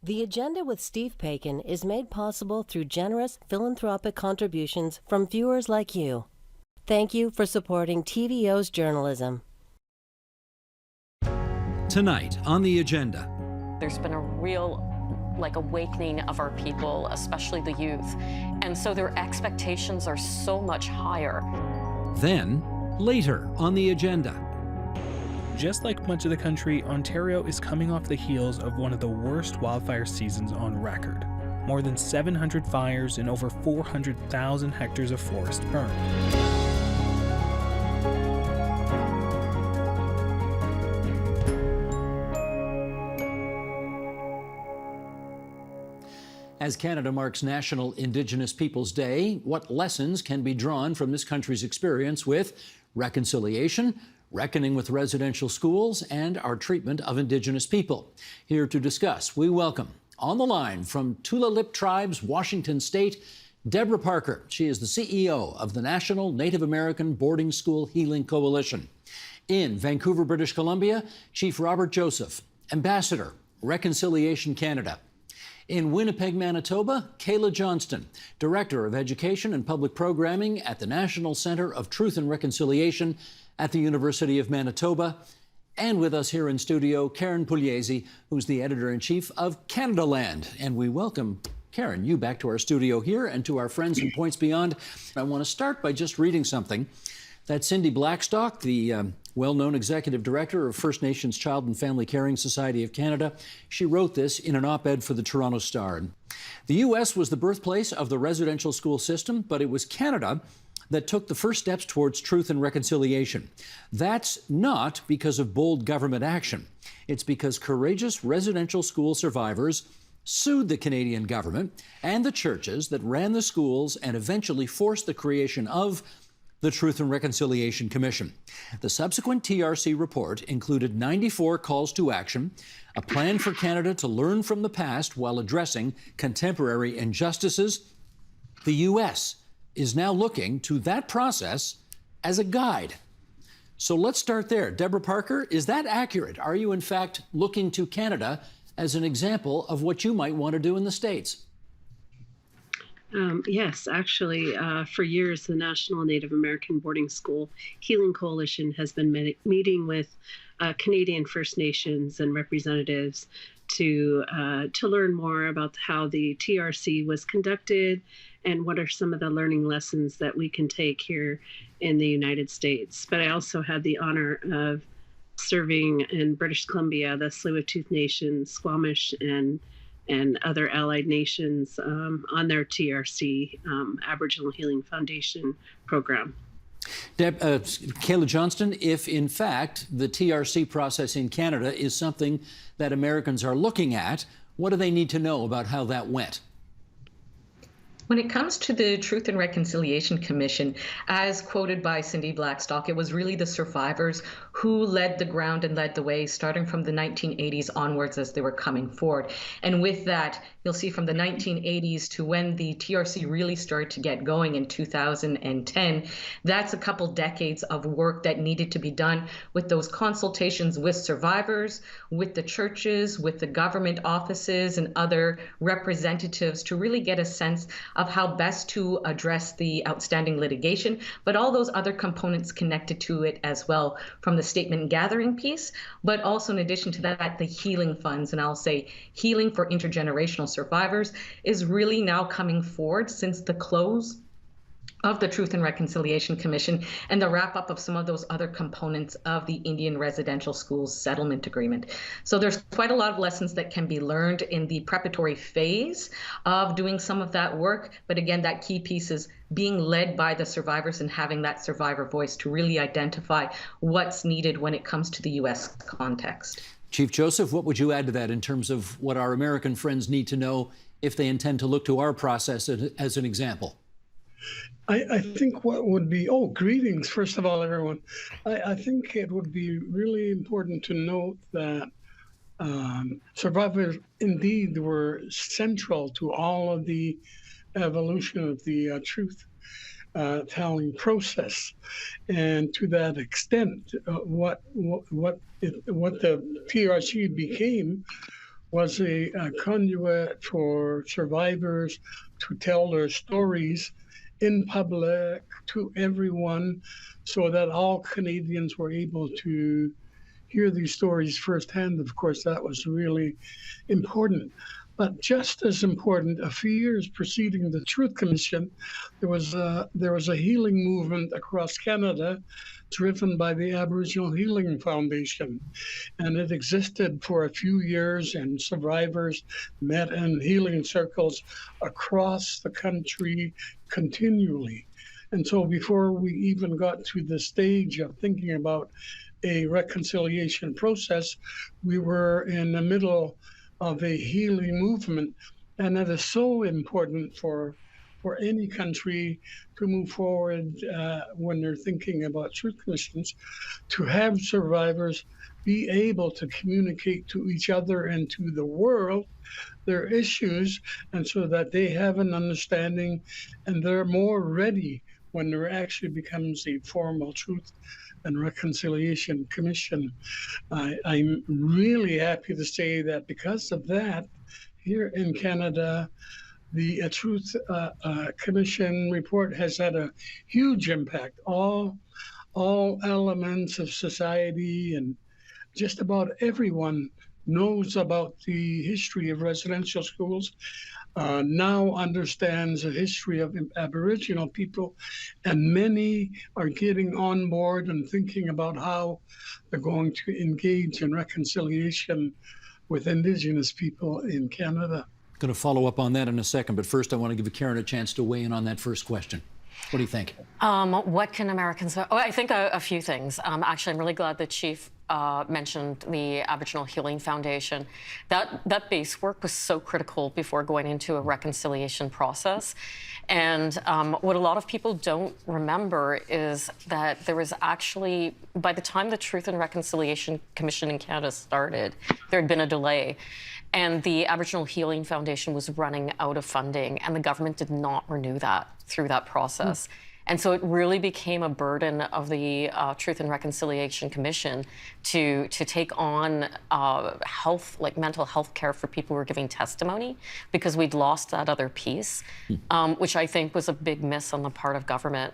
The Agenda with Steve Paikin is made possible through generous philanthropic contributions from viewers like you. Thank you for supporting TVO's journalism. Tonight on The Agenda. There's been a real awakening of our people, especially the youth. And so their expectations are so much higher. Then, later on The Agenda. Just like much of the country, Ontario is coming off the heels of one of the worst wildfire seasons on record. More than 700 fires and over 400,000 hectares of forest burned. As Canada marks National Indigenous Peoples Day, what lessons can be drawn from this country's experience with reconciliation, reckoning with residential schools, and our treatment of Indigenous people? Here to discuss, we welcome, on the line from Tulalip Tribes, Washington State, Deborah Parker. She is the CEO of the National Native American Boarding School Healing Coalition. In Vancouver, British Columbia, Chief Robert Joseph, Ambassador, Reconciliation Canada. In Winnipeg, Manitoba, Kayla Johnston, Director of Education and Public Programming at the National Centre of Truth and Reconciliation at the University of Manitoba. And with us here in studio, Karen Pugliese, who's the Editor-in-Chief of Canada Land. And we welcome, Karen, you back to our studio here and to our friends in Points Beyond. I want to start by just reading something that Cindy Blackstock, the well-known Executive Director of First Nations Child and Family Caring Society of Canada, she wrote this in an op-ed for the Toronto Star. The U.S. was the birthplace of the residential school system, but it was Canada that took the first steps towards truth and reconciliation. That's not because of bold government action. It's because courageous residential school survivors sued the Canadian government and the churches that ran the schools and eventually forced the creation of the Truth and Reconciliation Commission. The subsequent TRC report included 94 calls to action, a plan for Canada to learn from the past while addressing contemporary injustices. The U.S. is now looking to that process as a guide. So let's start there. Deborah Parker, is that accurate? Are you in fact looking to Canada as an example of what you might want to do in the States? Yes, actually, for years, the National Native American Boarding School Healing Coalition has been meeting with Canadian First Nations and representatives to learn more about how the TRC was conducted and what are some of the learning lessons that we can take here in the United States. But I also had the honor of serving in British Columbia, the Tsleil-Waututh Nation, Squamish, and other allied nations on their TRC, Aboriginal Healing Foundation program. Kayla Johnston, if in fact the TRC process in Canada is something that Americans are looking at, what do they need to know about how that went? When it comes to the Truth and Reconciliation Commission, as quoted by Cindy Blackstock, it was really the survivors who led the ground and led the way, starting from the 1980s onwards as they were coming forward. And with that, you'll see from the 1980s to when the TRC really started to get going in 2010, that's a couple decades of work that needed to be done with those consultations with survivors, with the churches, with the government offices and other representatives to really get a sense of how best to address the outstanding litigation, but all those other components connected to it as well, from the statement gathering piece, but also in addition to that, the healing funds. And I'll say healing for intergenerational survivors is really now coming forward since the close of the Truth and Reconciliation Commission and the wrap up of some of those other components of the Indian Residential Schools Settlement Agreement. So there's quite a lot of lessons that can be learned in the preparatory phase of doing some of that work. But again, that key piece is being led by the survivors and having that survivor voice to really identify what's needed when it comes to the U.S. context. Chief Joseph, what would you add to that in terms of what our American friends need to know if they intend to look to our process as an example? I think what would be, greetings, first of all, everyone. I think it would be really important to note that survivors indeed were central to all of the evolution of the truth telling process. And to that extent, what the TRC became was a conduit for survivors to tell their stories in public to everyone so that all Canadians were able to hear these stories firsthand. Of course, that was really important. But just as important, a few years preceding the Truth Commission, there was a healing movement across Canada driven by the Aboriginal Healing Foundation. And it existed for a few years, and survivors met in healing circles across the country continually. And so before we even got to the stage of thinking about a reconciliation process, we were in the middle of a healing movement. And that is so important for any country to move forward when they're thinking about truth commissions, to have survivors be able to communicate to each other and to the world their issues, and so that they have an understanding and they're more ready when there actually becomes a formal truth and reconciliation commission. I'm really happy to say that because of that, here in Canada, the Truth Commission report has had a huge impact. All elements of society and just about everyone knows about the history of residential schools, now understands the history of Aboriginal people, and many are getting on board and thinking about how they're going to engage in reconciliation with Indigenous people in Canada. Going to follow up on that in a second, but first I want to give Karen a chance to weigh in on that first question. What do you think? What can Americans... Oh, I think a few things. Actually, I'm really glad the Chief mentioned the Aboriginal Healing Foundation. That base work was so critical before going into a reconciliation process. And what a lot of people don't remember is that there was actually, by the time the Truth and Reconciliation Commission in Canada started, there had been a delay. And the Aboriginal Healing Foundation was running out of funding, and the government did not renew that through that process. And so it really became a burden of the Truth and Reconciliation Commission to take on like mental health care for people who were giving testimony, because we'd lost that other piece, which I think was a big miss on the part of government.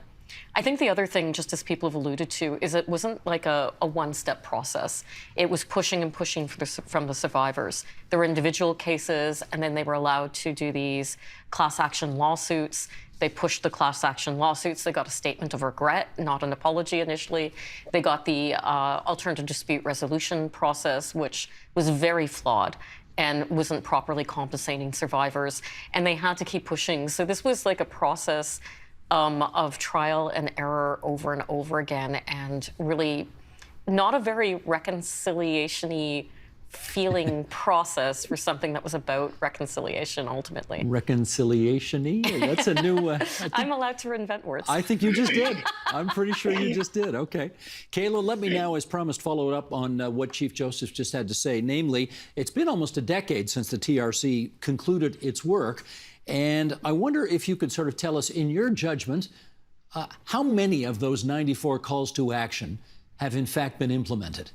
I think the other thing, just as people have alluded to, is it wasn't like a one-step process. It was pushing and pushing from the survivors. There were individual cases, and then they were allowed to do these class action lawsuits. They pushed the class action lawsuits. They got a statement of regret, not an apology initially. They got the alternative dispute resolution process, which was very flawed and wasn't properly compensating survivors. And they had to keep pushing. So this was like a process of trial and error over and over again, and really not a very reconciliation-y feeling process for something that was about reconciliation ultimately. Reconciliation-y? That's a new... I'm allowed to invent words. I think you just did. I'm pretty sure you just did. Okay. Kayla, let me now, as promised, follow up on what Chief Joseph just had to say. Namely, it's been almost a decade since the TRC concluded its work. And I wonder if you could sort of tell us, in your judgment, how many of those 94 calls to action have in fact been implemented?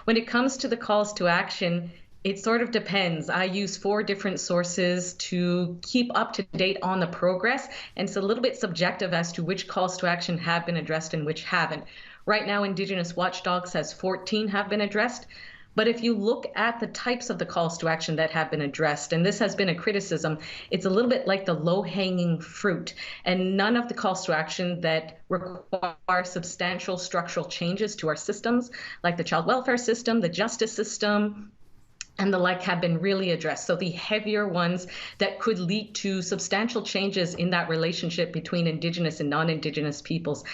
When it comes to the calls to action, it sort of depends. I use 4 different sources to keep up to date on the progress, and it's a little bit subjective as to which calls to action have been addressed and which haven't. Right now, Indigenous Watchdog says 14 have been addressed. But if you look at the types of the calls to action that have been addressed, and this has been a criticism, it's a little bit like the low-hanging fruit. And none of the calls to action that require substantial structural changes to our systems, like the child welfare system, the justice system, and the like, have been really addressed. So the heavier ones that could lead to substantial changes in that relationship between Indigenous and non-Indigenous peoples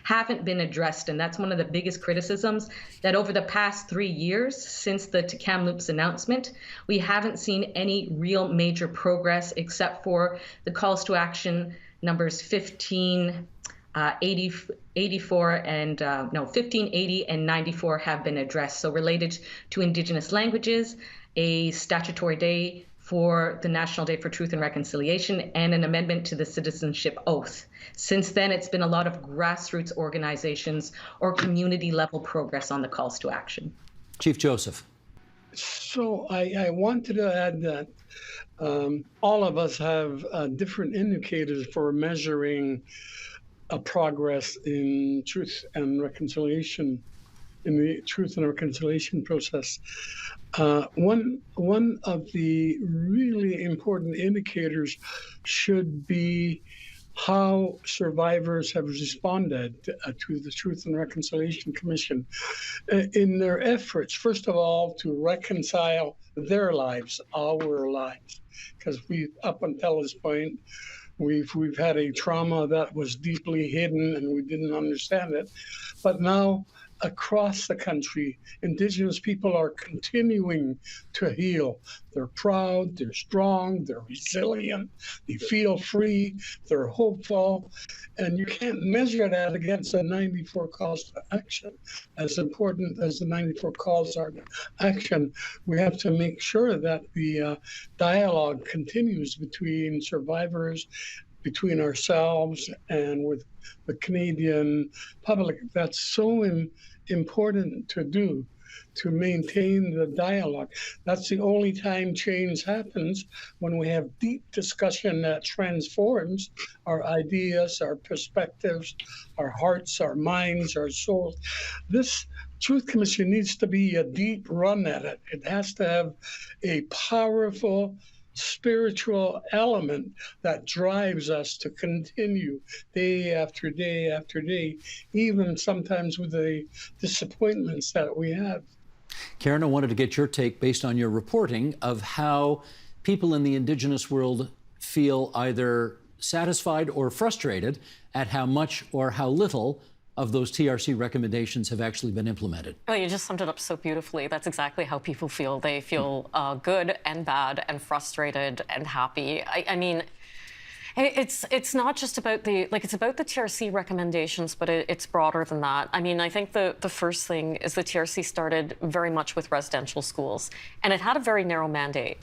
haven't been addressed. And that's one of the biggest criticisms, that over the past 3 years since the Kamloops announcement, we haven't seen any real major progress except for the calls to action numbers 1580 and 94 have been addressed. So related to Indigenous languages, a statutory day for the National Day for Truth and Reconciliation, and an amendment to the citizenship oath. Since then, it's been a lot of grassroots organizations or community level progress on the calls to action. Chief Joseph. So I wanted to add that all of us have different indicators for measuring a progress in truth and reconciliation, in the truth and reconciliation process. One of the really important indicators should be how survivors have responded to the Truth and Reconciliation Commission in their efforts, first of all, to reconcile their lives, our lives, because we, up until this point, we've had a trauma that was deeply hidden and we didn't understand it. But now, across the country, Indigenous people are continuing to heal. They're proud, they're strong, they're resilient, they feel free, they're hopeful, and you can't measure that against the 94 calls to action. As important as the 94 calls are to action, we have to make sure that the dialogue continues between survivors, between ourselves, and with the Canadian public. That's so important to do, to maintain the dialogue. That's the only time change happens, when we have deep discussion that transforms our ideas, our perspectives, our hearts, our minds, our souls. This Truth Commission needs to be a deep run at it. It has to have a powerful spiritual element that drives us to continue day after day after day, even sometimes with the disappointments that we have. Karen, I wanted to get your take, based on your reporting, of how people in the Indigenous world feel either satisfied or frustrated at how much or how little of those TRC recommendations have actually been implemented. Oh, you just summed it up so beautifully. That's exactly how people feel. They feel good and bad and frustrated and happy. I mean, it's not just about it's about the TRC recommendations, but it's broader than that. I mean, I think the first thing is the TRC started very much with residential schools, and it had a very narrow mandate.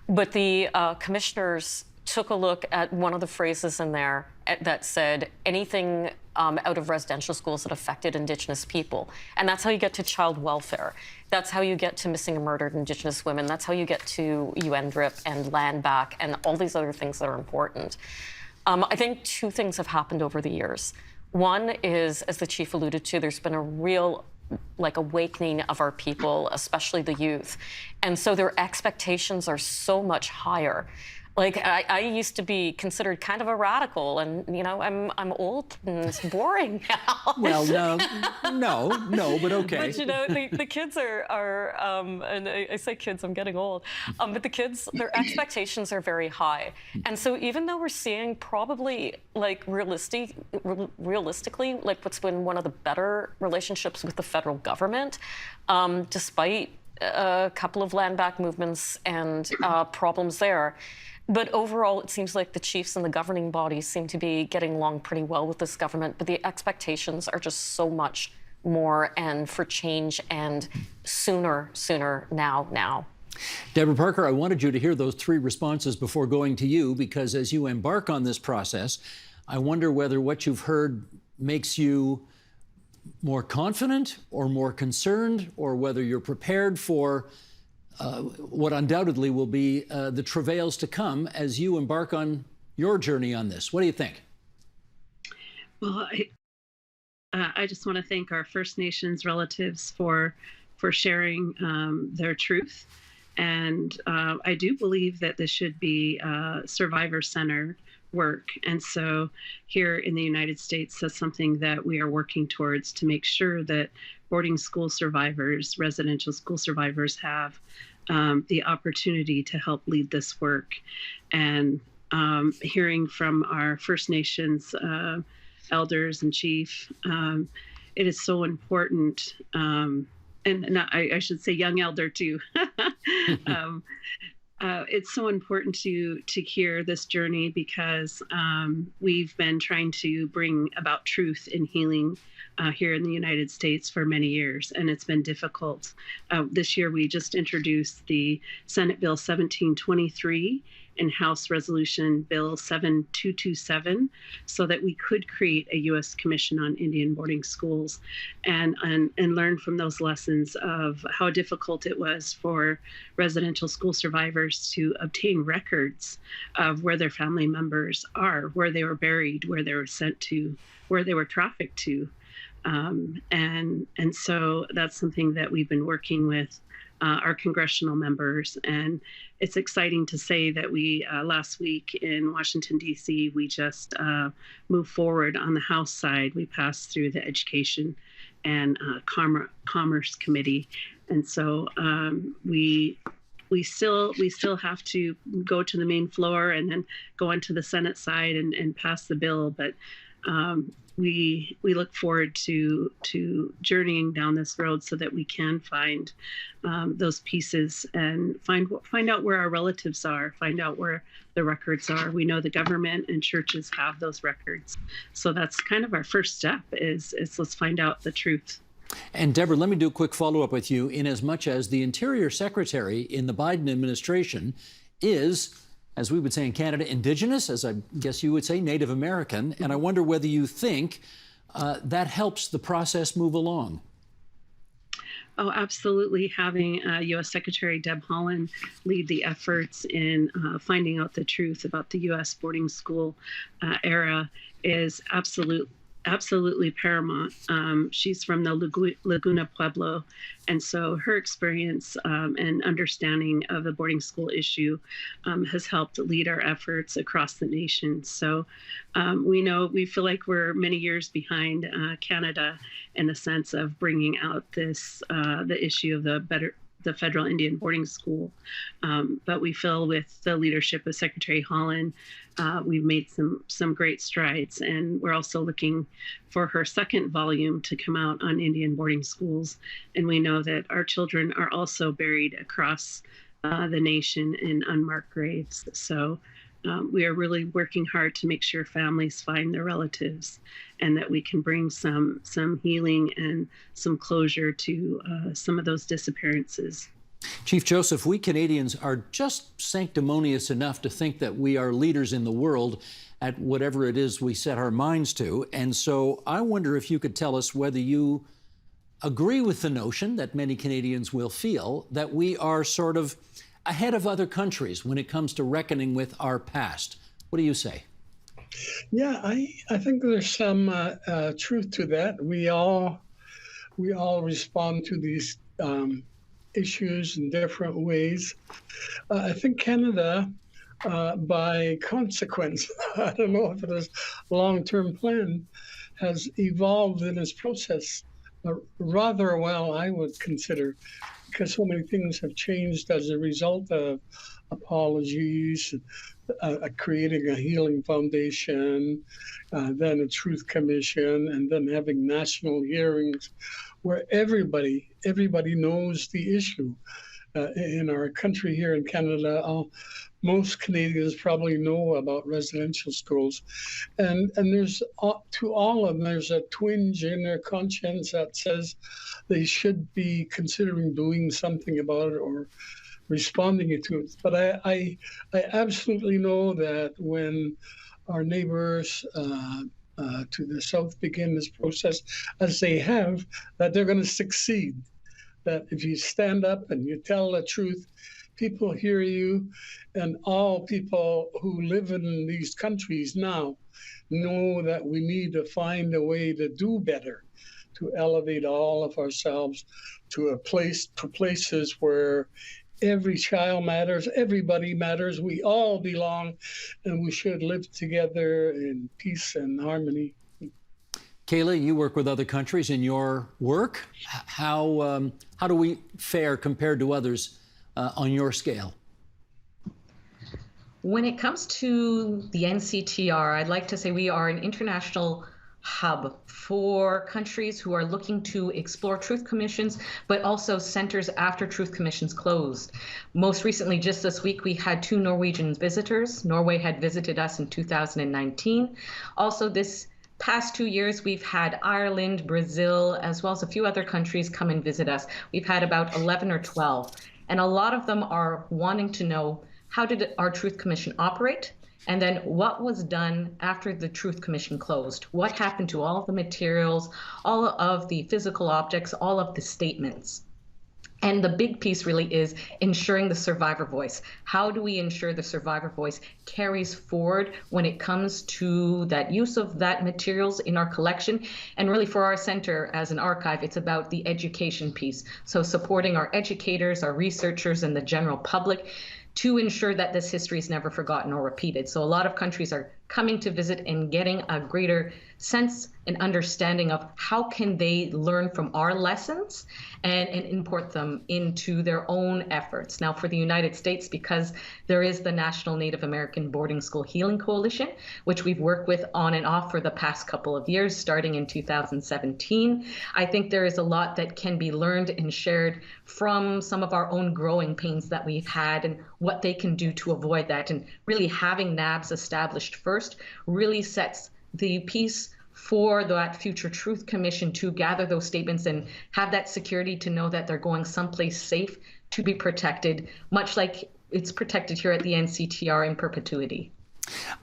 But the commissioners took a look at one of the phrases in there that said anything out of residential schools that affected Indigenous people. And that's how you get to child welfare. That's how you get to missing and murdered Indigenous women. That's how you get to UNDRIP and land back and all these other things that are important. I think two things have happened over the years. One is, as the chief alluded to, there's been a real awakening of our people, especially the youth. And so their expectations are so much higher. I used to be considered kind of a radical, and I'm old and it's boring now. Well, no, but okay. But the kids are and I say kids, I'm getting old. But the kids, their expectations are very high, and so even though we're seeing probably realistically what's been one of the better relationships with the federal government, despite a couple of land back movements and problems there. But overall, it seems like the chiefs and the governing bodies seem to be getting along pretty well with this government, but the expectations are just so much more, and for change, and sooner, now. Deborah Parker, I wanted you to hear those three responses before going to you, because as you embark on this process, I wonder whether what you've heard makes you more confident or more concerned, or whether you're prepared for what undoubtedly will be the travails to come as you embark on your journey on this. What do you think? Well, I just want to thank our First Nations relatives for sharing their truth. And I do believe that this should be survivor-centered work. And so here in the United States, that's something that we are working towards, to make sure that boarding school survivors, residential school survivors have the opportunity to help lead this work. And hearing from our First Nations elders and chief, it is so important. And I should say young elder too. it's so important to hear this journey because we've been trying to bring about truth and healing here in the United States for many years, and it's been difficult. This year, we just introduced the Senate Bill 1723 and House Resolution Bill 7227 so that we could create a U.S. Commission on Indian boarding schools and learn from those lessons of how difficult it was for residential school survivors to obtain records of where their family members are, where they were buried, where they were sent to, where they were trafficked to. And so that's something that we've been working with our congressional members. And it's exciting to say that we, last week in Washington, D.C., we just moved forward on the House side. We passed through the Education and Commerce Committee. And so we still have to go to the main floor and then go onto the Senate side and pass the bill. But we look forward to journeying down this road so that we can find those pieces and find out where our relatives are, find out where the records are. We know the government and churches have those records. So that's kind of our first step is let's find out the truth. And Deborah, let me do a quick follow-up with you. In as much as the Interior Secretary in the Biden administration is, as we would say in Canada, Indigenous, as I guess you would say, Native American. And I wonder whether you think that helps the process move along. Oh, absolutely. Having U.S. Secretary Deb Haaland lead the efforts in finding out the truth about the U.S. boarding school era is absolutely paramount. She's from the Laguna Pueblo, and so her experience and understanding of the boarding school issue has helped lead our efforts across the nation. So we feel like we're many years behind Canada in the sense of bringing out the issue of the federal Indian boarding school. But we feel with the leadership of Secretary Haaland, we've made some great strides. And we're also looking for her second volume to come out on Indian boarding schools. And we know that our children are also buried across the nation in unmarked graves. So we are really working hard to make sure families find their relatives and that we can bring some healing and some closure to some of those disappearances. Chief Joseph, we Canadians are just sanctimonious enough to think that we are leaders in the world at whatever it is we set our minds to. And so I wonder if you could tell us whether you agree with the notion that many Canadians will feel that we are sort of ahead of other countries when it comes to reckoning with our past. What do you say? Yeah, I think there's some truth to that. We all respond to these issues in different ways. I think Canada, by consequence, I don't know if it is a long-term plan, has evolved in its process rather well, I would consider, because so many things have changed as a result of apologies, creating a healing foundation, then a truth commission, and then having national hearings where everybody knows the issue. In our country here in Canada, most Canadians probably know about residential schools. And there's, to all of them, there's a twinge in their conscience that says they should be considering doing something about it or responding to it. But I absolutely know that when our neighbors to the south begin this process, as they have, that they're going to succeed. That if you stand up and you tell the truth, people hear you, and all people who live in these countries now know that we need to find a way to do better, to elevate all of ourselves to places where every child matters, everybody matters, we all belong, and we should live together in peace and harmony. Kayla, you work with other countries in your work. How do we fare compared to others on your scale? When it comes to the NCTR, I'd like to say we are an international hub for countries who are looking to explore truth commissions, but also centers after truth commissions closed. Most recently, just this week, we had 2 Norwegian visitors. Norway had visited us in 2019. Also, this past 2 years, we've had Ireland, Brazil, as well as a few other countries come and visit us. We've had about 11 or 12. And a lot of them are wanting to know, how did our Truth Commission operate? And then what was done after the Truth Commission closed? What happened to all of the materials, all of the physical objects, all of the statements? And the big piece really is ensuring the survivor voice. How do we ensure the survivor voice carries forward when it comes to that use of that materials in our collection? And really for our center as an archive, it's about the education piece. So supporting our educators, our researchers, and the general public to ensure that this history is never forgotten or repeated. So a lot of countries are coming to visit and getting a greater sense and understanding of how can they learn from our lessons and import them into their own efforts. Now for the United States, because there is the National Native American Boarding School Healing Coalition, which we've worked with on and off for the past couple of years, starting in 2017, I think there is a lot that can be learned and shared from some of our own growing pains that we've had and what they can do to avoid that. And really having NABs established first really sets the piece for that future Truth Commission to gather those statements and have that security to know that they're going someplace safe to be protected, much like it's protected here at the NCTR in perpetuity.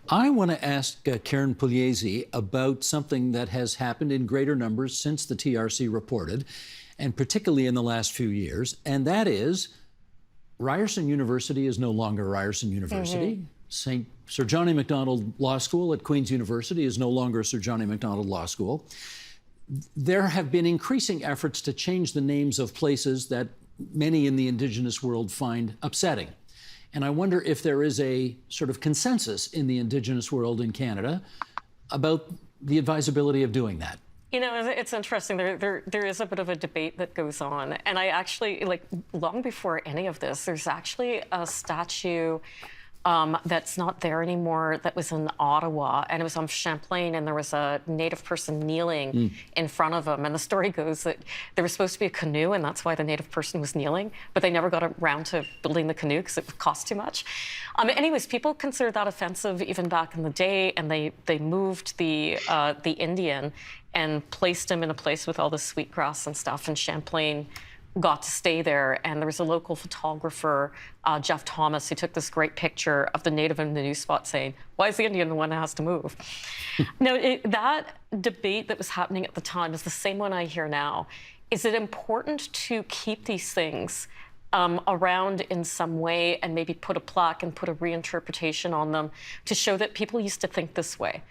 I want to ask Karen Pugliese about something that has happened in greater numbers since the TRC reported, and particularly in the last few years, and that is Ryerson University is no longer Ryerson University. St. Sir John A. Macdonald Law School at Queen's University is no longer Sir John A. Macdonald Law School. There have been increasing efforts to change the names of places that many in the Indigenous world find upsetting. And I wonder if there is a sort of consensus in the Indigenous world in Canada about the advisability of doing that. You know, it's interesting. There is a bit of a debate that goes on. And I actually, like, long before any of this, there's actually a statue that's not there anymore that was in Ottawa, and it was on Champlain, and there was a Native person kneeling in front of him. And the story goes that there was supposed to be a canoe, and that's why the Native person was kneeling, but they never got around to building the canoe because it would cost too much. Anyways, people considered that offensive even back in the day, and they moved the Indian and placed him in a place with all the sweetgrass and stuff, and Champlain got to stay there. And there was a local photographer, Jeff Thomas, who took this great picture of the Native in the new spot saying, why is the Indian the one that has to move? Now, that debate that was happening at the time is the same one I hear now. Is it important to keep these things around in some way and maybe put a plaque and put a reinterpretation on them to show that people used to think this way?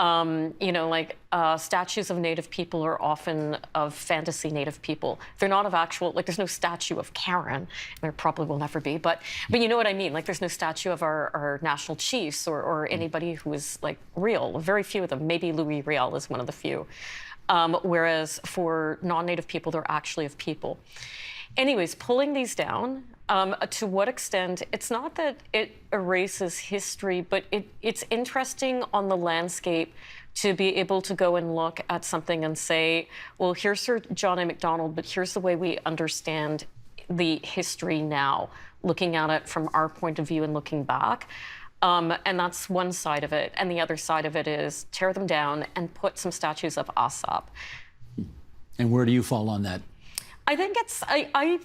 You know, like statues of Native people are often of fantasy Native people. They're not of actual, like there's no statue of Karen. There probably will never be, but you know what I mean? Like there's no statue of our national chiefs or anybody who is like real. Very few of them. Maybe Louis Riel is one of the few. Whereas for non-Native people, they're actually of people. Anyways, pulling these down, to what extent, it's not that it erases history, but it's interesting on the landscape to be able to go and look at something and say, well, here's Sir John A. Macdonald, but here's the way we understand the history now, looking at it from our point of view and looking back. And that's one side of it. And the other side of it is tear them down and put some statues of us up. And where do you fall on that? I think it's, I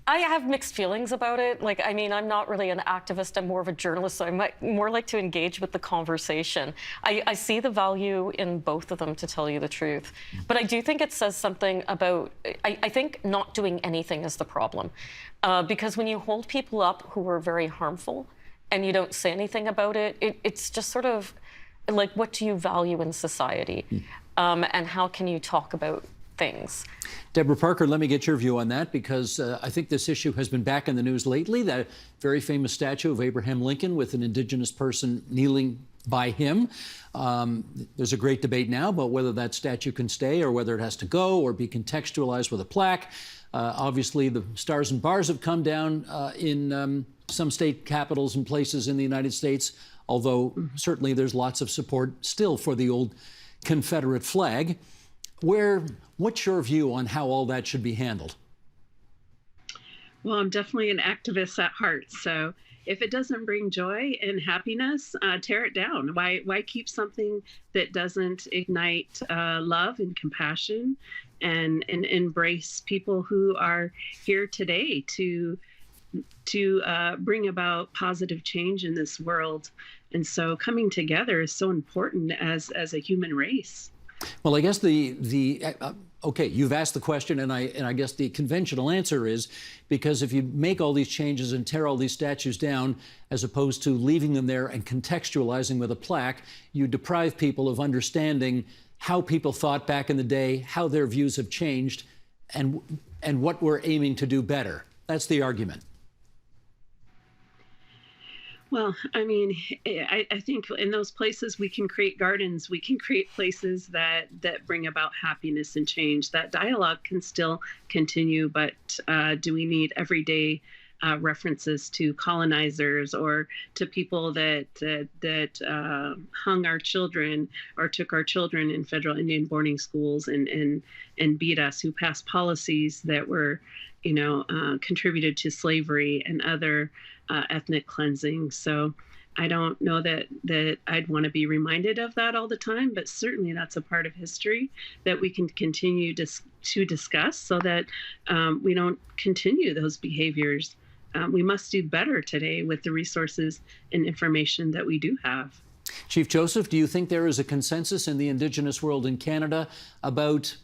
have mixed feelings about it. Like, I mean, I'm not really an activist. I'm more of a journalist, so I might more like to engage with the conversation. I see the value in both of them, to tell you the truth. But I do think it says something about, I think not doing anything is the problem. Because when you hold people up who are very harmful and you don't say anything about it, it's just sort of like, what do you value in society? And how can you talk about things? Deborah Parker, let me get your view on that, because I think this issue has been back in the news lately. That very famous statue of Abraham Lincoln with an Indigenous person kneeling by him. There's a great debate now about whether that statue can stay or whether it has to go or be contextualized with a plaque. Obviously, the stars and bars have come down in some state capitals and places in the United States, although certainly there's lots of support still for the old Confederate flag. What's your view on how all that should be handled? Well, I'm definitely an activist at heart. So if it doesn't bring joy and happiness, tear it down. Why keep something that doesn't ignite love and compassion and embrace people who are here today to bring about positive change in this world? And so coming together is so important as a human race. Well, I guess okay, you've asked the question, and I guess the conventional answer is because if you make all these changes and tear all these statues down, as opposed to leaving them there and contextualizing with a plaque, you deprive people of understanding how people thought back in the day, how their views have changed, and what we're aiming to do better. That's the argument. Well, I mean, I think in those places we can create gardens, we can create places that bring about happiness and change. That dialogue can still continue, but do we need everyday references to colonizers or to people that hung our children or took our children in federal Indian boarding schools and beat us, who passed policies that were, contributed to slavery and other ethnic cleansing? So I don't know that I'd want to be reminded of that all the time, but certainly that's a part of history that we can continue to discuss so that we don't continue those behaviors. We must do better today with the resources and information that we do have. Chief Joseph, do you think there is a consensus in the Indigenous world in Canada about,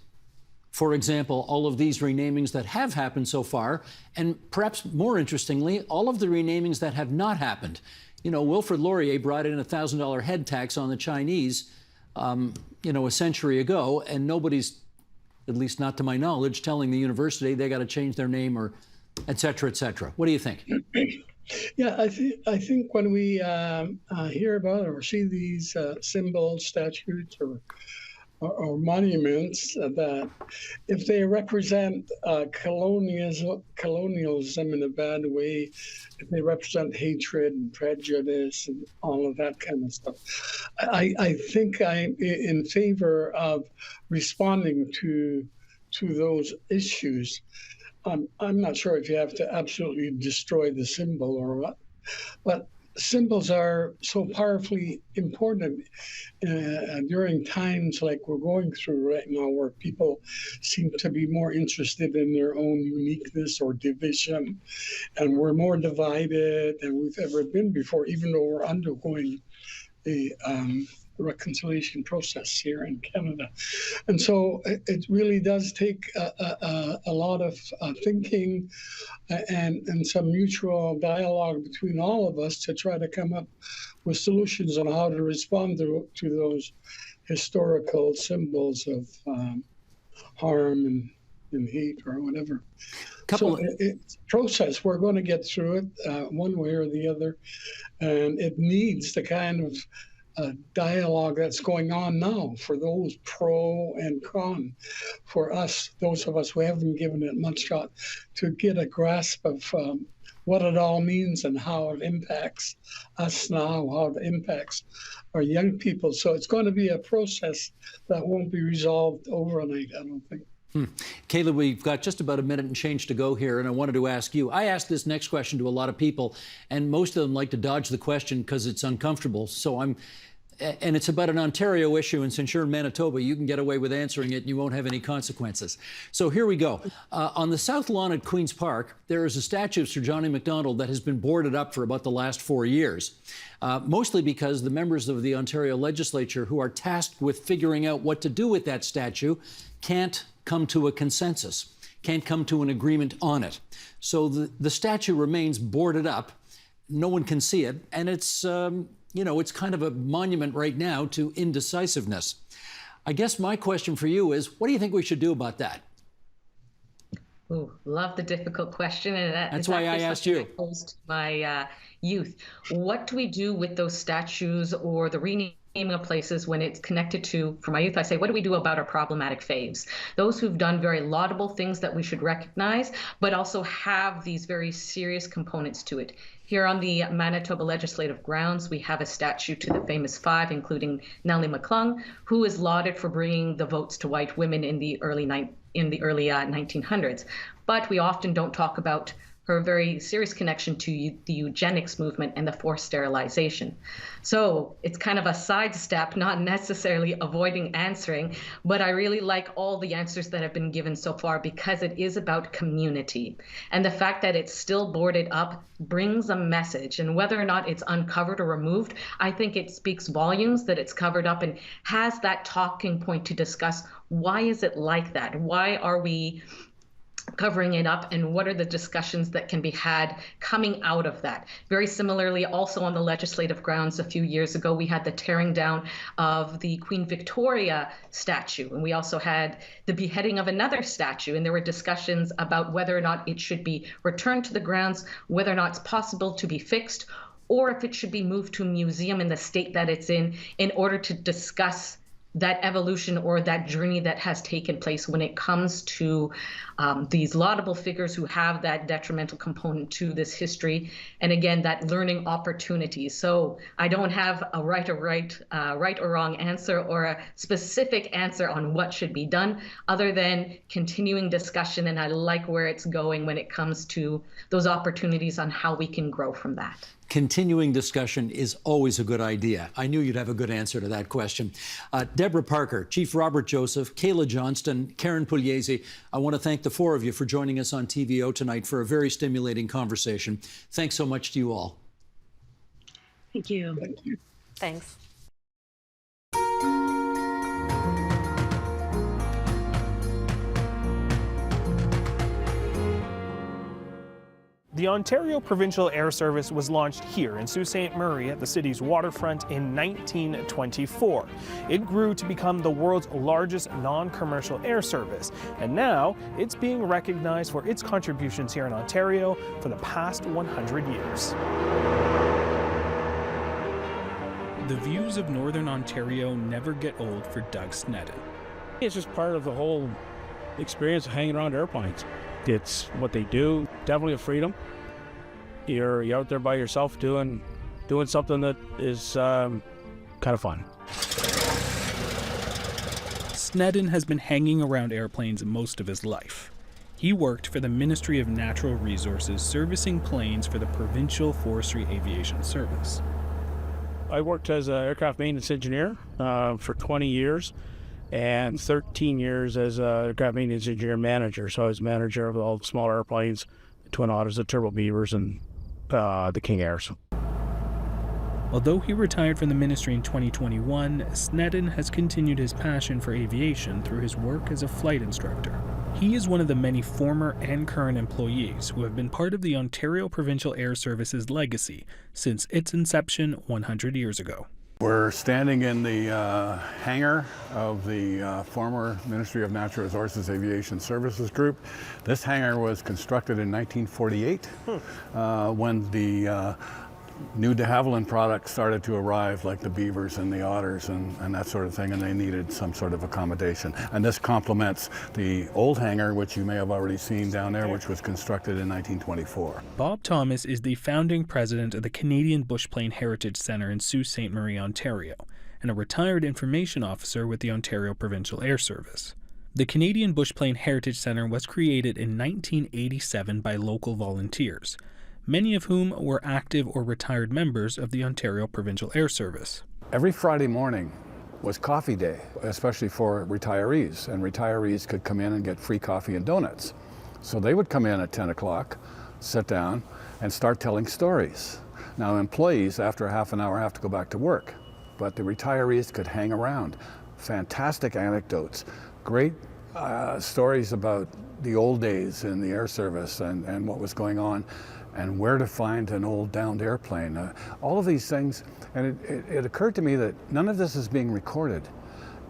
for example, all of these renamings that have happened so far, and perhaps more interestingly, all of the renamings that have not happened? Wilfrid Laurier brought in a $1,000 head tax on the Chinese, a century ago, and nobody's, at least not to my knowledge, telling the university they got to change their name or et cetera, et cetera. What do you think? Yeah, I think when we hear about or see these symbols, statues, or monuments, that if they represent colonialism in a bad way, if they represent hatred and prejudice and all of that kind of stuff, I think I'm in favor of responding to those issues. I'm not sure if you have to absolutely destroy the symbol or what, but symbols are so powerfully important during times like we're going through right now, where people seem to be more interested in their own uniqueness or division, and we're more divided than we've ever been before, even though we're undergoing a reconciliation process here in Canada. And so it really does take a lot of thinking and some mutual dialogue between all of us to try to come up with solutions on how to respond to those historical symbols of harm and hate or whatever. It's a process. We're going to get through it one way or the other, and it needs the kind of dialogue that's going on now for those pro and con, for us, those of us who haven't given it much thought, to get a grasp of what it all means and how it impacts us now, how it impacts our young people. So it's going to be a process that won't be resolved overnight, I don't think. Caleb, we've got just about a minute and change to go here, and I wanted to ask you. I asked this next question to a lot of people, and most of them like to dodge the question because it's uncomfortable. And it's about an Ontario issue, and since you're in Manitoba, you can get away with answering it and you won't have any consequences. So here we go. On the south lawn at Queen's Park, there is a statue of Sir John A. Macdonald that has been boarded up for about the last 4 years, mostly because the members of the Ontario legislature who are tasked with figuring out what to do with that statue can't come to a consensus, can't come to an agreement on it. So the statue remains boarded up. No one can see it, and it's it's kind of a monument right now to indecisiveness. I guess my question for you is, what do you think we should do about that? Ooh, love the difficult question. And that's why I asked you. Posed to my youth. What do we do with those statues or the renaming of places when it's connected to, for my youth, I say, what do we do about our problematic faves? Those who've done very laudable things that we should recognize, but also have these very serious components to it. Here on the Manitoba Legislative Grounds, we have a statue to the famous five, including Nellie McClung, who is lauded for bringing the votes to white women in the early 1900s. But we often don't talk about her very serious connection to the eugenics movement and the forced sterilization. So it's kind of a sidestep, not necessarily avoiding answering, but I really like all the answers that have been given so far because it is about community. And the fact that it's still boarded up brings a message. And whether or not it's uncovered or removed, I think it speaks volumes that it's covered up and has that talking point to discuss why is it like that? Why are we covering it up, and what are the discussions that can be had coming out of that? Very similarly, also on the legislative grounds a few years ago, we had the tearing down of the Queen Victoria statue, and we also had the beheading of another statue, and there were discussions about whether or not it should be returned to the grounds, whether or not it's possible to be fixed, or if it should be moved to a museum in the state that it's in order to discuss that evolution or that journey that has taken place when it comes to these laudable figures who have that detrimental component to this history, and again, that learning opportunity. So I don't have a right or wrong answer or a specific answer on what should be done, other than continuing discussion, and I like where it's going when it comes to those opportunities on how we can grow from that. Continuing discussion is always a good idea. I knew you'd have a good answer to that question. Deborah Parker, Chief Robert Joseph, Kayla Johnston, Karen Pugliese, I want to thank the four of you for joining us on TVO tonight for a very stimulating conversation. Thanks so much to you all. Thank you. Thank you. Thanks. The Ontario Provincial Air Service was launched here in Sault Ste. Marie at the city's waterfront in 1924. It grew to become the world's largest non-commercial air service, and now it's being recognized for its contributions here in Ontario for the past 100 years. The views of Northern Ontario never get old for Doug Snedden. It's just part of the whole experience of hanging around airplanes. It's what they do, definitely a freedom. You're out there by yourself doing something that is kind of fun. Snedden has been hanging around airplanes most of his life. He worked for the Ministry of Natural Resources, servicing planes for the Provincial Forestry Aviation Service. I worked as an aircraft maintenance engineer for 20 years. And 13 years as an aircraft maintenance engineer manager. So I was manager of all the smaller airplanes, the Twin Otters, the Turbo Beavers, and the King Airs. Although he retired from the ministry in 2021, Snedden has continued his passion for aviation through his work as a flight instructor. He is one of the many former and current employees who have been part of the Ontario Provincial Air Service's legacy since its inception 100 years ago. We're standing in the hangar of the former Ministry of Natural Resources Aviation Services Group. This hangar was constructed in 1948 when the new de Havilland products started to arrive, like the Beavers and the Otters and that sort of thing, and they needed some sort of accommodation. And this complements the old hangar, which you may have already seen down there, which was constructed in 1924. Bob Thomas is the founding president of the Canadian Bushplane Heritage Centre in Sault Ste. Marie, Ontario, and a retired information officer with the Ontario Provincial Air Service. The Canadian Bushplane Heritage Centre was created in 1987 by local volunteers, many of whom were active or retired members of the Ontario Provincial Air Service. Every Friday morning was coffee day, especially for retirees, and retirees could come in and get free coffee and donuts. So they would come in at 10 o'clock, sit down, and start telling stories. Now, employees, after a half an hour, have to go back to work, but the retirees could hang around. Fantastic anecdotes, great stories about the old days in the air service and what was going on, and where to find an old downed airplane. All of these things, and it occurred to me that none of this is being recorded,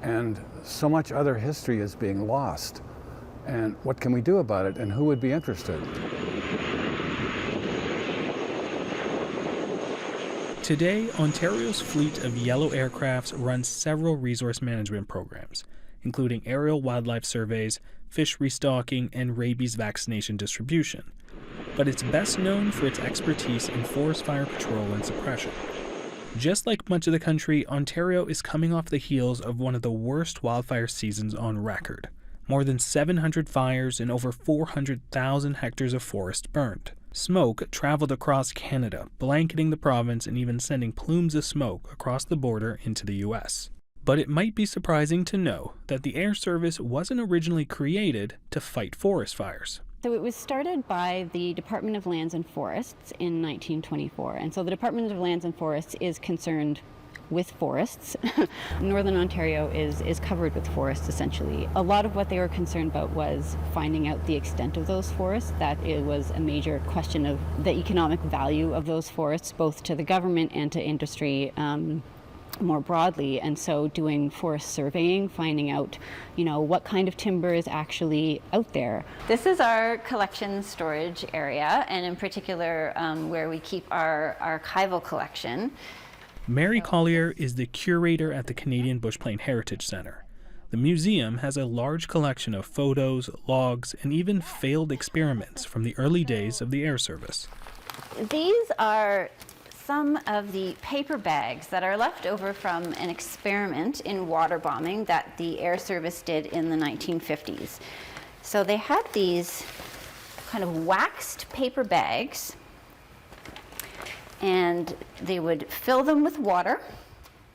and so much other history is being lost. And what can we do about it, and who would be interested? Today, Ontario's fleet of yellow aircrafts runs several resource management programs, including aerial wildlife surveys, fish restocking, and rabies vaccination distribution. but it's best known for its expertise in forest fire control and suppression. Just like much of the country, Ontario is coming off the heels of one of the worst wildfire seasons on record. More than 700 fires and over 400,000 hectares of forest burned. Smoke traveled across Canada, blanketing the province and even sending plumes of smoke across the border into the U.S. But it might be surprising to know that the Air Service wasn't originally created to fight forest fires. So it was started by the Department of Lands and Forests in 1924. And so the Department of Lands and Forests is concerned with forests. Northern Ontario is covered with forests, essentially. A lot of what they were concerned about was finding out the extent of those forests, that it was a major question of the economic value of those forests, both to the government and to industry more broadly. And so doing forest surveying, finding out, what kind of timber is actually out there. This is our collection storage area, and in particular where we keep our archival collection. Mary Collier is the curator at the Canadian Bushplane Heritage Centre. The museum has a large collection of photos, logs, and even failed experiments from the early days of the Air Service. These are some of the paper bags that are left over from an experiment in water bombing that the Air Service did in the 1950s. So they had these kind of waxed paper bags, and they would fill them with water.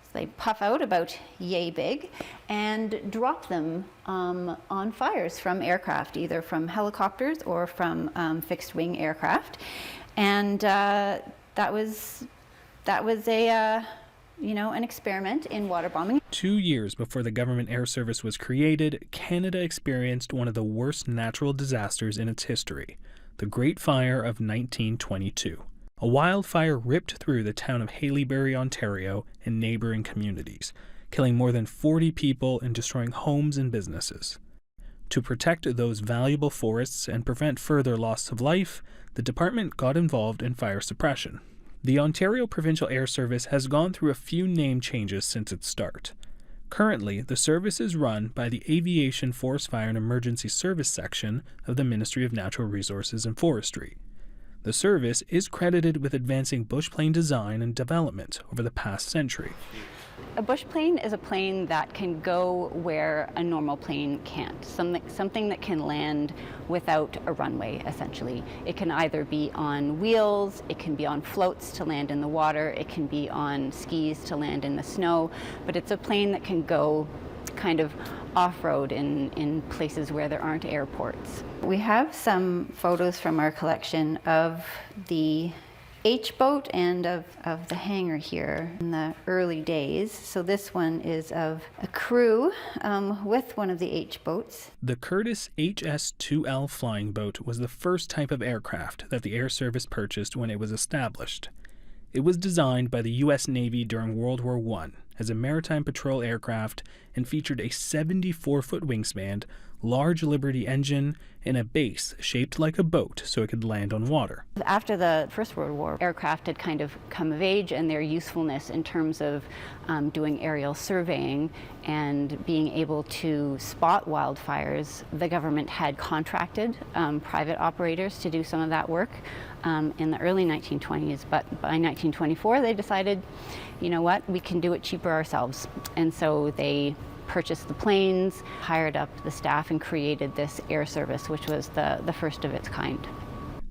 So they puff out about yay big and drop them on fires from aircraft, either from helicopters or from fixed wing aircraft. And that was a an experiment in water bombing. 2 years before the Government Air Service was created, Canada experienced one of the worst natural disasters in its history, the Great Fire of 1922. A wildfire ripped through the town of Haileybury, Ontario, and neighboring communities, killing more than 40 people and destroying homes and businesses. To protect those valuable forests and prevent further loss of life, the department got involved in fire suppression. The Ontario Provincial Air Service has gone through a few name changes since its start. Currently, the service is run by the Aviation Forest Fire and Emergency Service section of the Ministry of Natural Resources and Forestry. The service is credited with advancing bushplane design and development over the past century. A bushplane is a plane that can go where a normal plane can't, something that can land without a runway, essentially. It can either be on wheels, it can be on floats to land in the water, it can be on skis to land in the snow, but it's a plane that can go kind of off-road in places where there aren't airports. We have some photos from our collection of the H-boat and of the hangar here in the early days. So this one is of a crew with one of the H-boats. The Curtiss HS-2L flying boat was the first type of aircraft that the Air Service purchased when it was established. It was designed by the U.S. Navy during World War I as a maritime patrol aircraft and featured a 74-foot wingspan, large Liberty engine, and a base shaped like a boat so it could land on water. After the First World War, aircraft had kind of come of age, and their usefulness in terms of doing aerial surveying and being able to spot wildfires, the government had contracted private operators to do some of that work in the early 1920s. But by 1924, they decided, you know what, we can do it cheaper ourselves. And so they purchased the planes, hired up the staff, and created this air service, which was the first of its kind.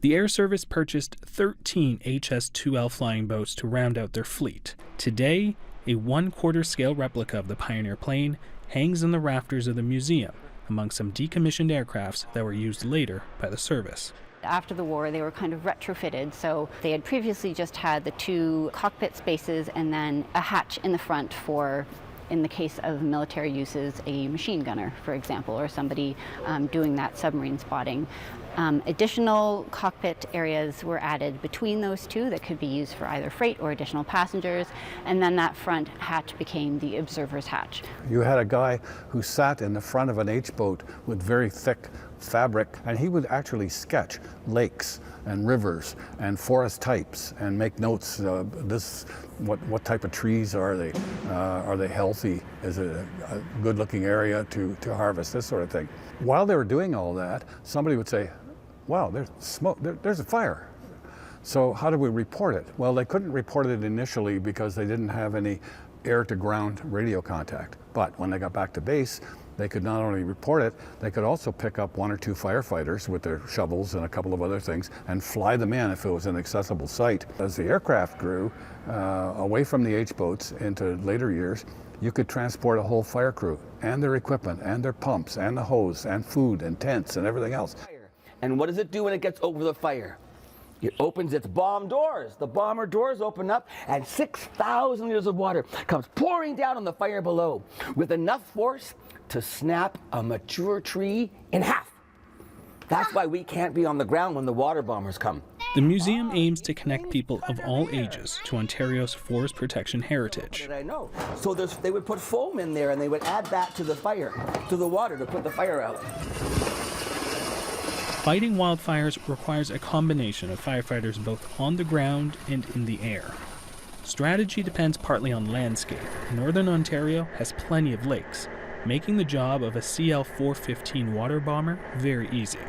The Air Service purchased 13 HS-2L flying boats to round out their fleet. Today, a 1/4 scale replica of the Pioneer plane hangs in the rafters of the museum, among some decommissioned aircrafts that were used later by the service. After the war, they were kind of retrofitted, so they had previously just had the 2 cockpit spaces and then a hatch in the front for, in the case of military uses, a machine gunner, for example, or somebody doing that submarine spotting. Additional cockpit areas were added between those 2 that could be used for either freight or additional passengers, and then that front hatch became the observer's hatch. You had a guy who sat in the front of an H-boat with very thick fabric, and he would actually sketch lakes and rivers and forest types and make notes. What type of trees are they? Are they healthy? Is it a good-looking area to harvest? This sort of thing. While they were doing all that, somebody would say, wow, there's smoke, there's a fire. So how do we report it? Well, they couldn't report it initially because they didn't have any air-to-ground radio contact. But when they got back to base, they could not only report it, they could also pick up 1 or 2 firefighters with their shovels and a couple of other things and fly them in if it was an accessible site. As the aircraft grew away from the H-boats into later years, you could transport a whole fire crew and their equipment and their pumps and the hose and food and tents and everything else. And what does it do when it gets over the fire? It opens its bomb doors. The bomber doors open up and 6,000 liters of water comes pouring down on the fire below with enough force to snap a mature tree in half. That's why we can't be on the ground when the water bombers come. The museum aims to connect people of all ages to Ontario's forest protection heritage. Did I know? So they would put foam in there and they would add that to the fire, to the water to put the fire out. Fighting wildfires requires a combination of firefighters both on the ground and in the air. Strategy depends partly on landscape. Northern Ontario has plenty of lakes, making the job of a CL-415 water bomber very easy.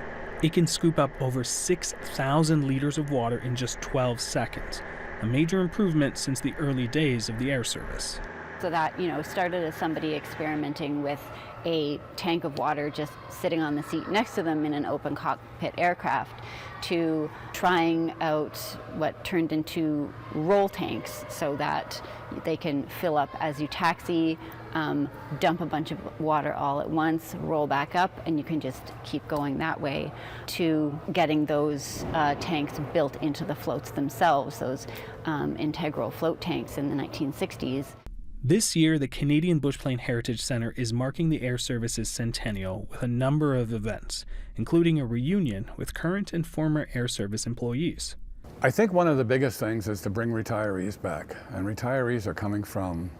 It can scoop up over 6,000 liters of water in just 12 seconds, a major improvement since the early days of the air service. So that, started as somebody experimenting with a tank of water just sitting on the seat next to them in an open cockpit aircraft, to trying out what turned into roll tanks so that they can fill up as you taxi, dump a bunch of water all at once, roll back up, and you can just keep going that way, to getting those tanks built into the floats themselves, those integral float tanks in the 1960s. This year, the Canadian Bushplane Heritage Centre is marking the Air Service's centennial with a number of events, including a reunion with current and former Air Service employees. I think one of the biggest things is to bring retirees back, and retirees are coming from,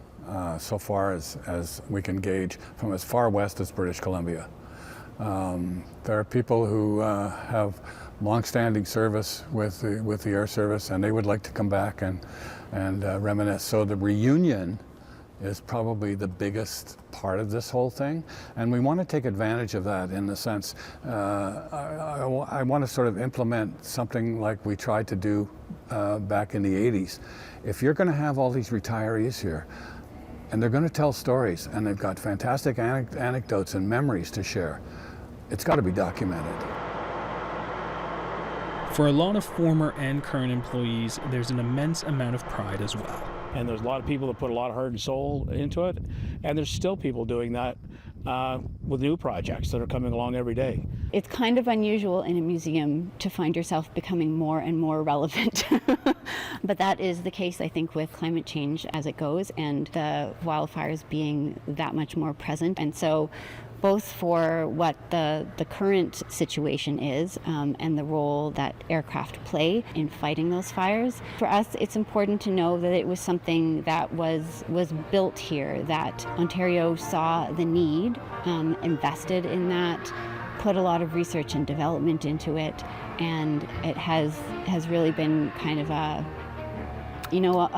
so far as we can gauge, from as far west as British Columbia. There are people who have long-standing service with the Air Service, and they would like to come back and reminisce. So the reunion is probably the biggest part of this whole thing, and we want to take advantage of that in the sense, I want to sort of implement something like we tried to do back in the 80s. If you're going to have all these retirees here, and they're going to tell stories, and they've got fantastic anecdotes and memories to share, it's got to be documented. For a lot of former and current employees, there's an immense amount of pride as well. And there's a lot of people that put a lot of heart and soul into it, and there's still people doing that with new projects that are coming along every day. It's kind of unusual in a museum to find yourself becoming more and more relevant. But that is the case, I think, with climate change as it goes, and the wildfires being that much more present. And so both for what the current situation is and the role that aircraft play in fighting those fires. For us, it's important to know that it was something that was built here, that Ontario saw the need, invested in that, put a lot of research and development into it, and it has really been kind of a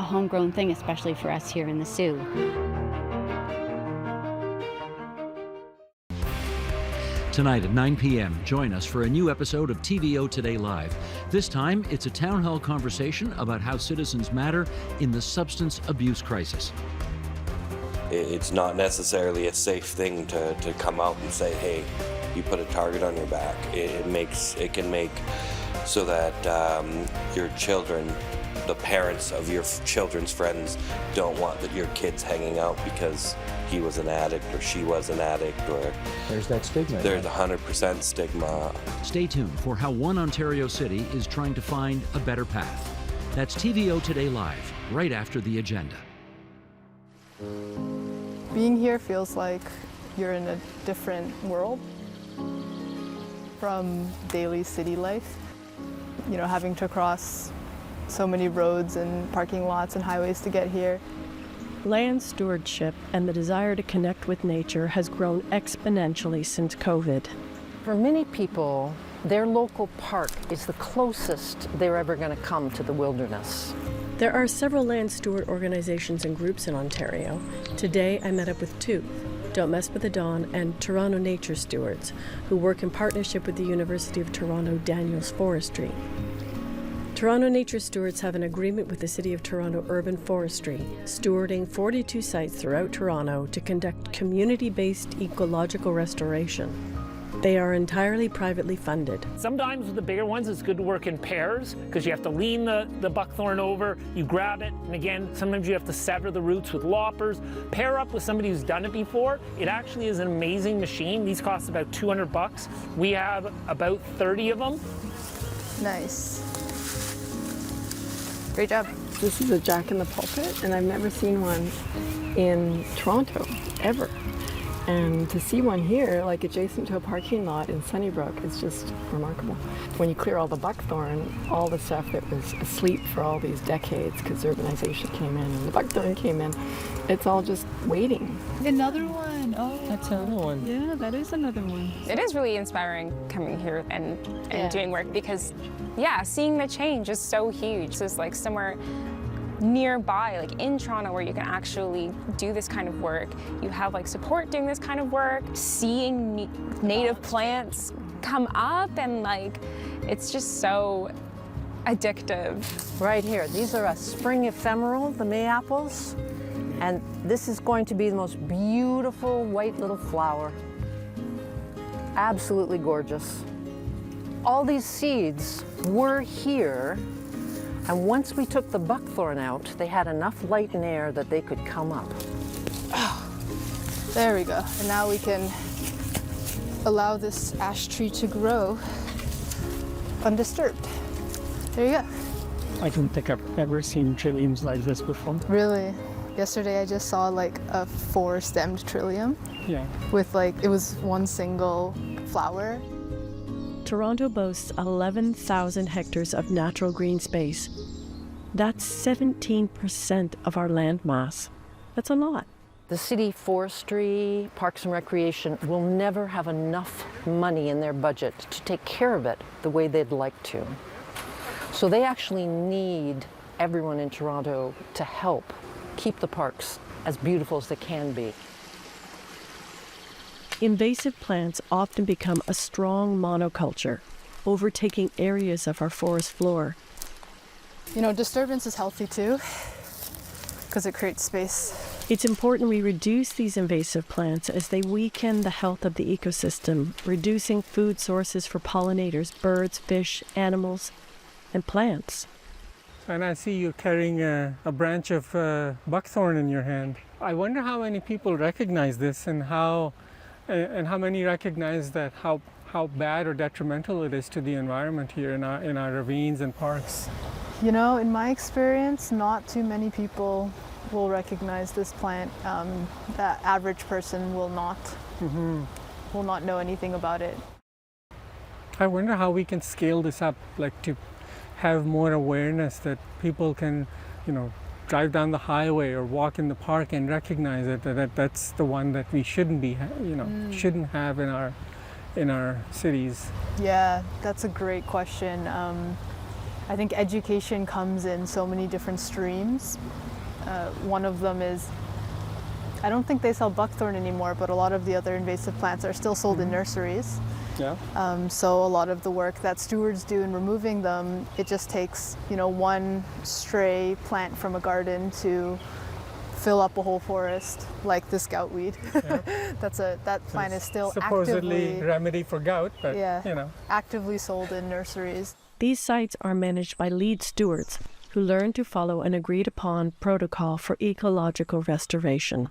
homegrown thing, especially for us here in the Soo. Tonight at 9 p.m., join us for a new episode of TVO Today Live. This time, it's a town hall conversation about how citizens matter in the substance abuse crisis. It's not necessarily a safe thing to come out and say, hey, you put a target on your back. It can make so that your children, the parents of your children's friends, don't want your kids hanging out because he was an addict or she was an addict, or there's that stigma. There's 100% stigma. Stay tuned for how one Ontario city is trying to find a better path. That's TVO Today Live, right after the agenda. Being here feels like you're in a different world from daily city life. Having to cross so many roads and parking lots and highways to get here. Land stewardship and the desire to connect with nature has grown exponentially since COVID. For many people, their local park is the closest they're ever going to come to the wilderness. There are several land steward organizations and groups in Ontario. Today, I met up with two Don't Mess with the Dawn, and Toronto Nature Stewards, who work in partnership with the University of Toronto Daniels Forestry. Toronto Nature Stewards have an agreement with the City of Toronto Urban Forestry, stewarding 42 sites throughout Toronto to conduct community-based ecological restoration. They are entirely privately funded. Sometimes with the bigger ones, it's good to work in pairs because you have to lean the buckthorn over, you grab it, and again, sometimes you have to sever the roots with loppers. Pair up with somebody who's done it before. It actually is an amazing machine. These cost about $200. We have about 30 of them. Nice. Great job. This is a Jack in the Pulpit, and I've never seen one in Toronto, ever. And to see one here, like adjacent to a parking lot in Sunnybrook, is just remarkable. When you clear all the buckthorn, all the stuff that was asleep for all these decades because urbanization came in and the buckthorn came in, it's all just waiting. Another one. Oh, that's another one. Yeah, that is another one. It is really inspiring coming here and doing work because, seeing the change is so huge. It's like somewhere nearby, like in Toronto, where you can actually do this kind of work. You have like support doing this kind of work, seeing native plants come up, and like it's just so addictive. Right here, these are a spring ephemeral, the mayaples, and this is going to be the most beautiful white little flower. Absolutely gorgeous. All these seeds were here, and once we took the buckthorn out, they had enough light and air that they could come up. Oh, there we go. And now we can allow this ash tree to grow undisturbed. There you go. I don't think I've ever seen trilliums like this before. Really? Yesterday I just saw like a 4-stemmed trillium. Yeah. With like, it was one single flower. Toronto boasts 11,000 hectares of natural green space. That's 17% of our land mass. That's a lot. The city forestry, parks and recreation will never have enough money in their budget to take care of it the way they'd like to. So they actually need everyone in Toronto to help keep the parks as beautiful as they can be. Invasive plants often become a strong monoculture, overtaking areas of our forest floor. You know, disturbance is healthy too, because it creates space. It's important we reduce these invasive plants as they weaken the health of the ecosystem, reducing food sources for pollinators, birds, fish, animals, and plants. And I see you carrying a branch of buckthorn in your hand. I wonder how many people recognize this and how many recognize that how bad or detrimental it is to the environment here in our ravines and parks. You know, in my experience, not too many people will recognize this plant. The average person will not know anything about it. I wonder how we can scale this up, like to have more awareness that people can, drive down the highway or walk in the park and recognize that that's the one that we shouldn't be, shouldn't have in our cities. Yeah, that's a great question. I think education comes in so many different streams. One of them is, I don't think they sell buckthorn anymore, but a lot of the other invasive plants are still sold in nurseries. Yeah. So a lot of the work that stewards do in removing them, it just takes, one stray plant from a garden to fill up a whole forest, like the goutweed. Yeah. That plant is still supposedly remedy for gout, but actively sold in nurseries. These sites are managed by lead stewards who learn to follow an agreed-upon protocol for ecological restoration.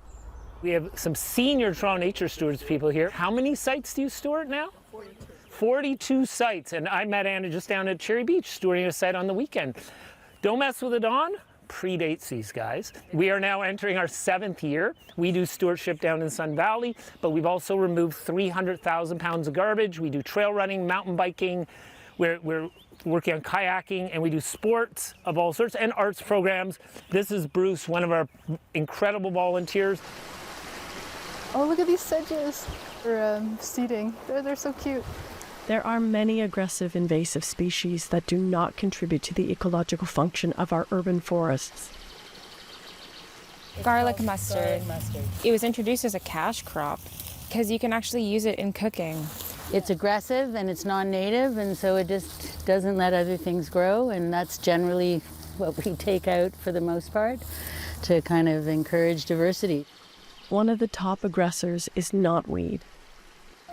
We have some senior Toronto Nature Stewards people here. How many sites do you steward now? 42 sites, and I met Anna just down at Cherry Beach stewarding a site on the weekend. Don't Mess with the Dawn predates these guys. We are now entering our 7th year. We do stewardship down in Sun Valley, but we've also removed 300,000 pounds of garbage. We do trail running, mountain biking. We're working on kayaking, and we do sports of all sorts and arts programs. This is Bruce, one of our incredible volunteers. Oh, look at these sedges for seeding. They're so cute. There are many aggressive invasive species that do not contribute to the ecological function of our urban forests. Garlic mustard. It was introduced as a cash crop because you can actually use it in cooking. It's aggressive and it's non-native, and so it just doesn't let other things grow, and that's generally what we take out for the most part to kind of encourage diversity. One of the top aggressors is knotweed.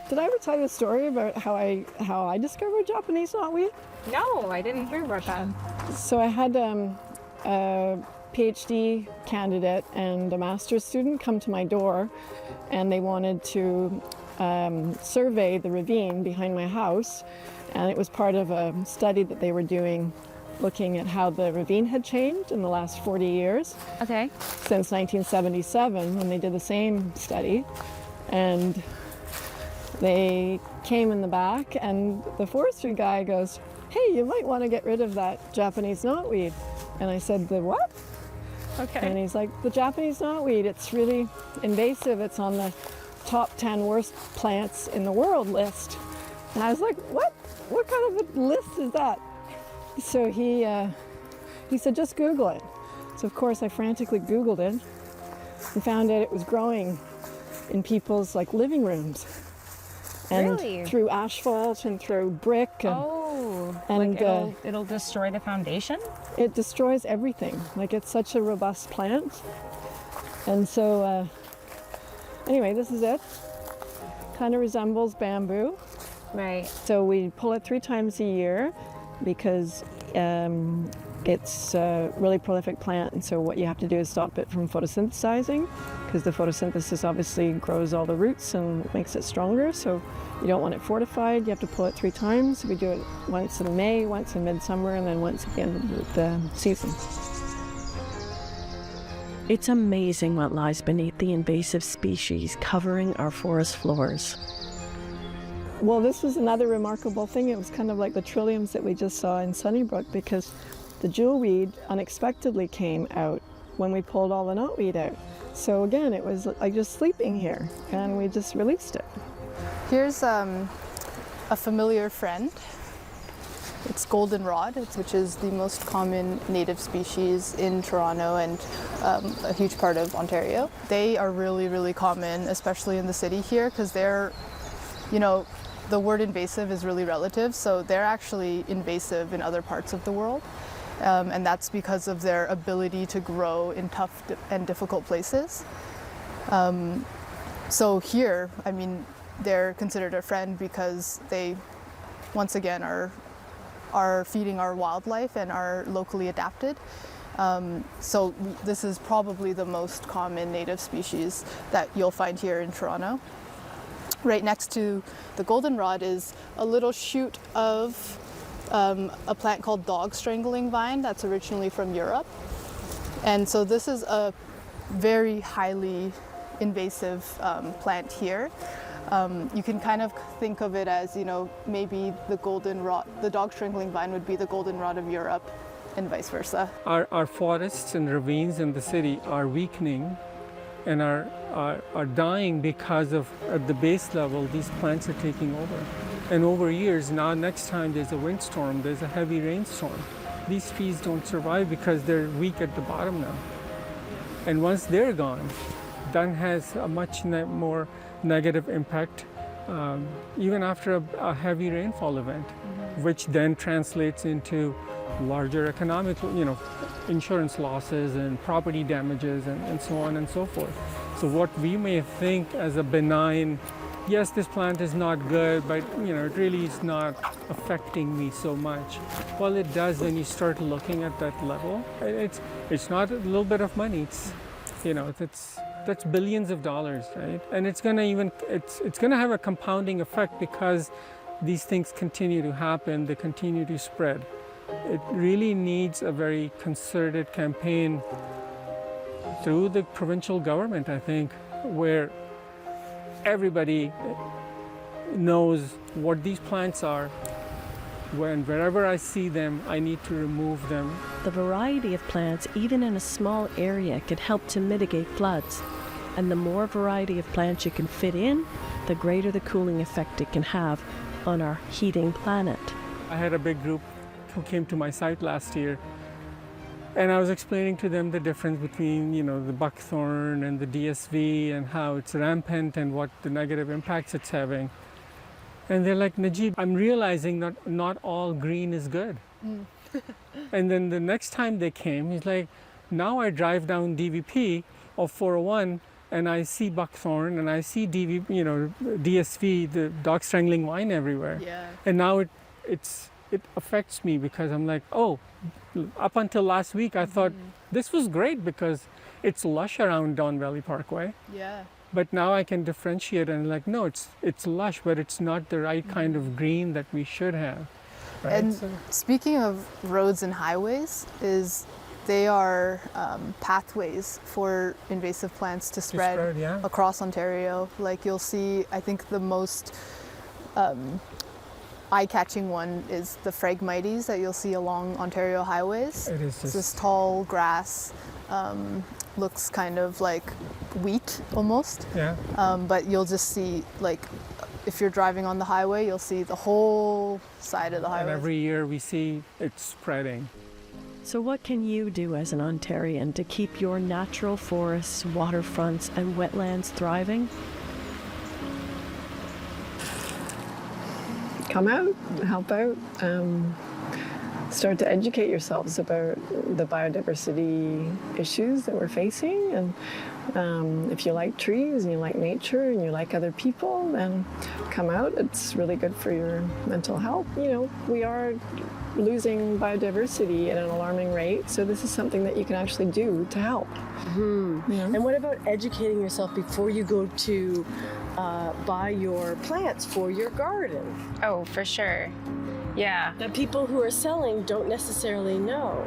Did I ever tell you a story about how I discovered Japanese knotweed? No, I didn't hear about that. So I had a PhD candidate and a master's student come to my door, and they wanted to survey the ravine behind my house, and it was part of a study that they were doing looking at how the ravine had changed in the last 40 years. Okay. Since 1977, when they did the same study. And they came in the back, and the forestry guy goes, "Hey, you might want to get rid of that Japanese knotweed." And I said, "The what?" Okay. And he's like, "The Japanese knotweed, it's really invasive. It's on the top 10 worst plants in the world list." And I was like, "What? What kind of a list is that?" So he said, "Just Google it." So of course I frantically Googled it and found out it was growing in people's living rooms. And Really? through asphalt and through brick. And, it'll destroy the foundation? It destroys everything. It's such a robust plant. And so anyway, this is it. Kind of resembles bamboo. Right. So we pull it 3 times a year because it's a really prolific plant, and so what you have to do is stop it from photosynthesizing, because the photosynthesis obviously grows all the roots and makes it stronger, so you don't want it fortified. You have to pull it 3 times. We do it once in May, once in midsummer, and then once at the end of the season. It's amazing what lies beneath the invasive species covering our forest floors. Well, this was another remarkable thing. It was kind of like the trilliums that we just saw in Sunnybrook, because the jewelweed unexpectedly came out when we pulled all the knotweed out. So again, it was like just sleeping here, and we just released it. Here's a familiar friend. It's goldenrod, which is the most common native species in Toronto and a huge part of Ontario. They are really, really common, especially in the city here, because they're, the word invasive is really relative, so they're actually invasive in other parts of the world. And that's because of their ability to grow in tough and difficult places. So here, they're considered a friend because they, once again, are feeding our wildlife and are locally adapted. So this is probably the most common native species that you'll find here in Toronto. Right next to the goldenrod is a little shoot of a plant called dog strangling vine that's originally from Europe. And so this is a very highly invasive plant here. You can kind of think of it as, maybe the dog strangling vine would be the goldenrod of Europe and vice versa. Our forests and ravines in the city are weakening and are dying because of, at the base level, these plants are taking over. And over years, now next time there's a windstorm, there's a heavy rainstorm, these trees don't survive because they're weak at the bottom now. And once they're gone, that has a much more negative impact even after a heavy rainfall event, which then translates into larger economic, insurance losses and property damages and so on and so forth. So what we may think as a benign, yes, this plant is not good, but it really is not affecting me so much. Well, it does when you start looking at that level. It's not a little bit of money. That's billions of dollars, right? And it's going to have a compounding effect because these things continue to happen, they continue to spread. It really needs a very concerted campaign through the provincial government, I think, where everybody knows what these plants are. Wherever I see them, I need to remove them. The variety of plants, even in a small area, can help to mitigate floods. And the more variety of plants you can fit in, the greater the cooling effect it can have on our heating planet. I had a big group who came to my site last year, And I was explaining to them the difference between, you know, the buckthorn and the DSV and how it's rampant and what the negative impacts it's having. And they're like, Najib, I'm realizing not all green is good. And then the next time they came, he's like, now I drive down DVP of 401 and I see buckthorn and I see DSV, the dog strangling vine everywhere. Yeah. And now it affects me because I'm like, oh, up until last week I thought this was great because it's lush around Don Valley Parkway. Yeah. But now I can differentiate and like, no, it's lush, but it's not the right kind of green that we should have. Right? And speaking of roads and highways, they are pathways for invasive plants to spread across Ontario. Like you'll see, I think the most eye-catching one is the Phragmites that you'll see along Ontario highways. It is It's this tall grass, looks kind of like wheat almost. Yeah. But you'll just see, like, if you're driving on the highway, you'll see the whole side of the highway. And every year we see it spreading. So what can you do as an Ontarian to keep your natural forests, waterfronts, and wetlands thriving? Come out, help out, start to educate yourselves about the biodiversity issues that we're facing. And if you like trees and you like nature and you like other people, then come out. It's really good for your mental health. You know, we are losing biodiversity at an alarming rate, so this is something that you can actually do to help. And what about educating yourself before you go to buy your plants for your garden? Oh, for sure. Yeah. That people who are selling don't necessarily know.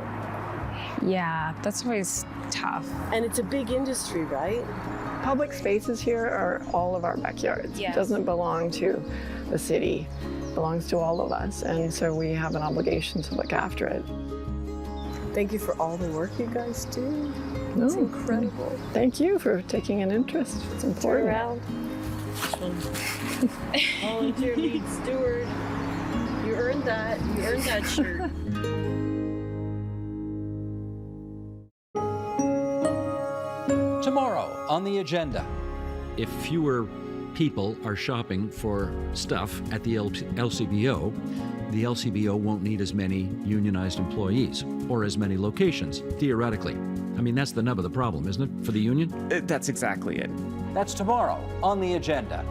Yeah, that's always tough. And it's a big industry, right? Public spaces here are all of our backyards. Yes. It doesn't belong to the city. It belongs to all of us, and so we have an obligation to look after it. Thank you for all the work you guys do. It's incredible. Thank you for taking an interest. It's important. Around. Volunteer lead steward. You earned that. You earned that shirt. Tomorrow on the agenda, if fewer people are shopping for stuff at the LCBO won't need as many unionized employees or as many locations, theoretically. I mean, that's the nub of the problem, isn't it, for the union? That's exactly it. That's tomorrow on the agenda.